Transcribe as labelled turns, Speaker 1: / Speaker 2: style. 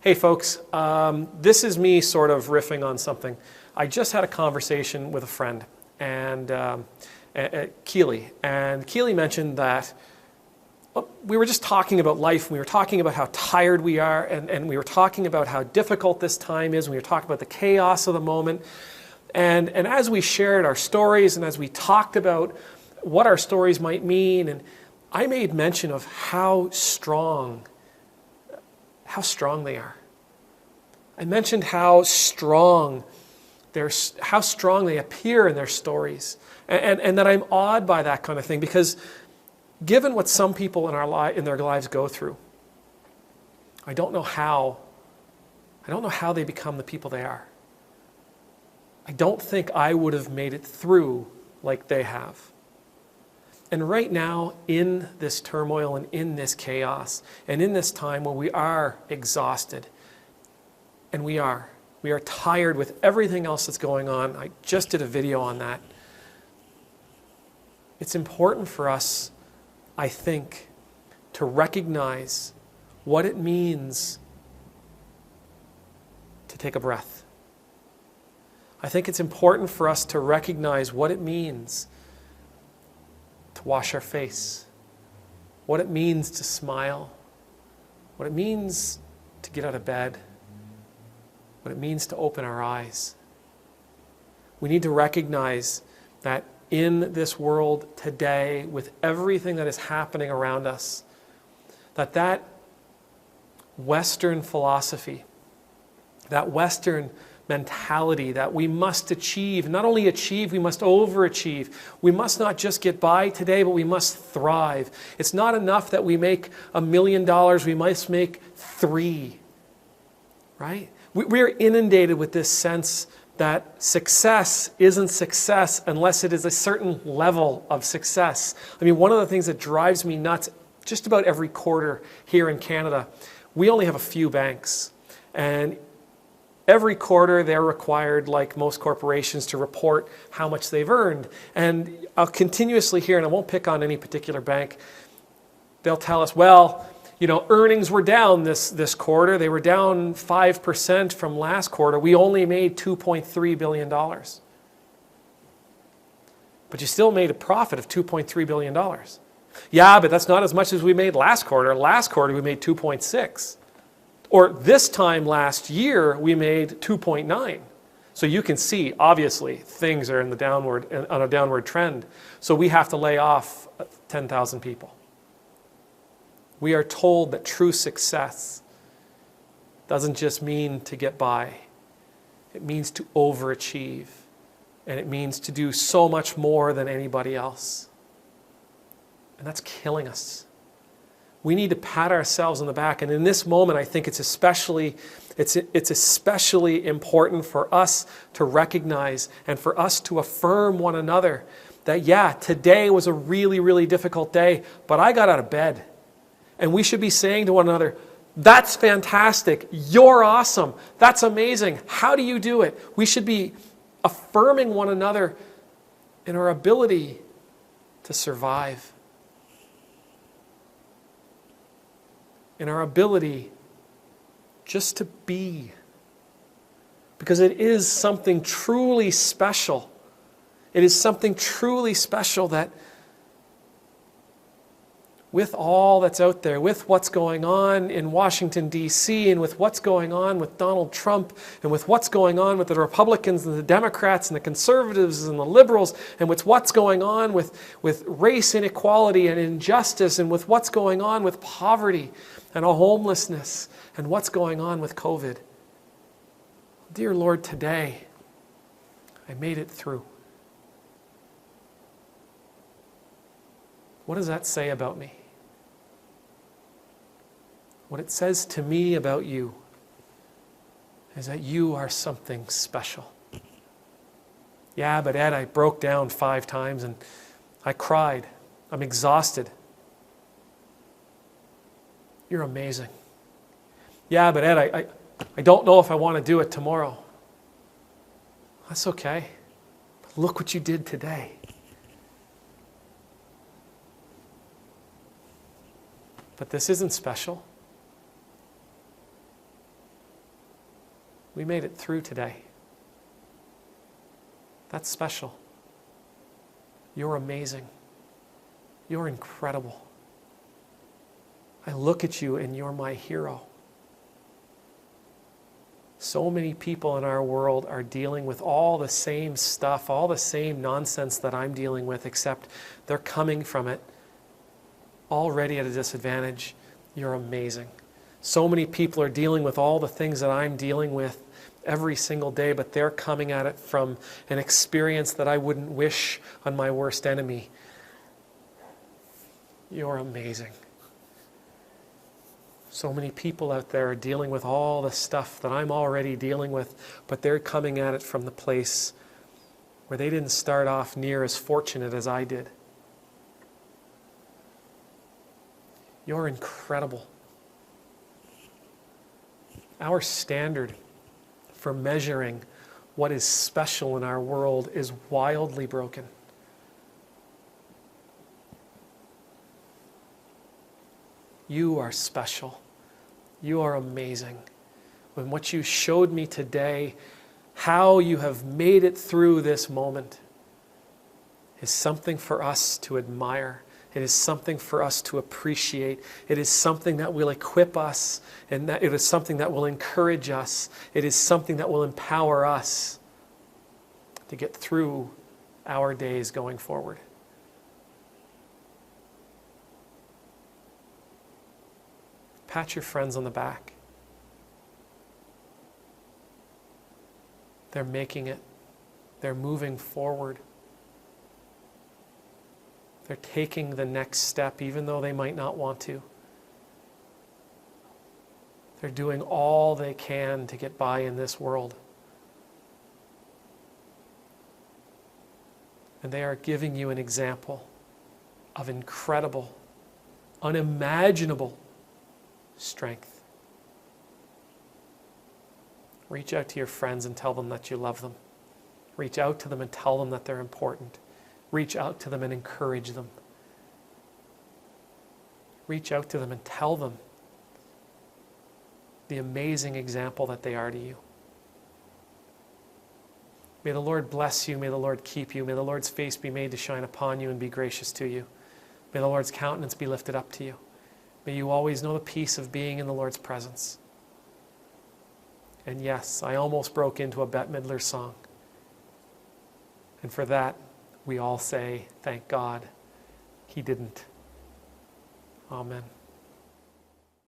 Speaker 1: Hey folks, this is me sort of riffing on something. I just had a conversation with a friend, and Keely, and Keely mentioned that we were just talking about life, and we were talking about how tired we are, and we were talking about how difficult this time is, and we were talking about the chaos of the moment. And as we shared our stories, and as we talked about what our stories might mean, and I made mention of how strong they are. I mentioned how strong they appear in their stories, and that I'm awed by that kind of thing, because given what some people in their lives go through, I don't know how they become the people they are. I don't think I would have made it through like they have. And right now, in this turmoil and in this chaos, and in this time where we are exhausted, and we are tired with everything else that's going on. I just did a video on that. It's important for us, I think, to recognize what it means to take a breath. I think it's important for us to recognize what it means to wash our face, what it means to smile, what it means to get out of bed, what it means to open our eyes. We need to recognize that in this world today, with everything that is happening around us, that Western philosophy, that Western mentality that we must achieve, not only achieve, we must overachieve. We must not just get by today, but we must thrive. It's not enough that we make $1 million, we must make 3, right? We're inundated with this sense that success isn't success unless it is a certain level of success. I mean, one of the things that drives me nuts, just about every quarter here in Canada, we only have a few banks, and every quarter, they're required, like most corporations, to report how much they've earned. And I'll continuously hear, and I won't pick on any particular bank, they'll tell us, well, earnings were down this quarter. They were down 5% from last quarter. We only made $2.3 billion. But you still made a profit of $2.3 billion. Yeah, but that's not as much as we made last quarter. Last quarter, we made 2.6. Or this time last year, we made 2.9. So you can see, obviously, things are on a downward trend. So we have to lay off 10,000 people. We are told that true success doesn't just mean to get by. It means to overachieve. And it means to do so much more than anybody else. And that's killing us. We need to pat ourselves on the back. And in this moment, I think it's especially important for us to recognize and for us to affirm one another that, yeah, today was a really, really difficult day, but I got out of bed. And we should be saying to one another, that's fantastic. You're awesome. That's amazing. How do you do it? We should be affirming one another in our ability to survive. In our ability just to be. Because it is something truly special. It is something truly special that with all that's out there, with what's going on in Washington, D.C., and with what's going on with Donald Trump, and with what's going on with the Republicans and the Democrats and the conservatives and the liberals, and with what's going on with race inequality and injustice, and with what's going on with poverty and homelessness, and what's going on with COVID. Dear Lord, today, I made it through. What does that say about me? What it says to me about you is that you are something special. Yeah, but Ed, I broke down 5 times and I cried. I'm exhausted. You're amazing. Yeah, but Ed, I don't know if I want to do it tomorrow. That's okay. But look what you did today. But this isn't special. We made it through today. That's special. You're amazing. You're incredible. I look at you and you're my hero. So many people in our world are dealing with all the same stuff, all the same nonsense that I'm dealing with, except they're coming from it already at a disadvantage. You're amazing. So many people are dealing with all the things that I'm dealing with every single day, but they're coming at it from an experience that I wouldn't wish on my worst enemy. You're amazing. So many people out there are dealing with all the stuff that I'm already dealing with, but they're coming at it from the place where they didn't start off near as fortunate as I did. You're incredible. Our standard for measuring what is special in our world is wildly broken. You are special. You are amazing. When what you showed me today, how you have made it through this moment, is something for us to admire. It is something for us to appreciate. It is something that will equip us, and that it is something that will encourage us. It is something that will empower us to get through our days going forward. Pat your friends on the back. They're making it. They're moving forward. They're taking the next step, even though they might not want to. They're doing all they can to get by in this world. And they are giving you an example of incredible, unimaginable strength. Reach out to your friends and tell them that you love them. Reach out to them and tell them that they're important. Reach out to them and encourage them. Reach out to them and tell them the amazing example that they are to you. May the Lord bless you. May the Lord keep you. May the Lord's face be made to shine upon you and be gracious to you. May the Lord's countenance be lifted up to you. May you always know the peace of being in the Lord's presence. And yes, I almost broke into a Bette Midler song. And for that, we all say, thank God he didn't. Amen.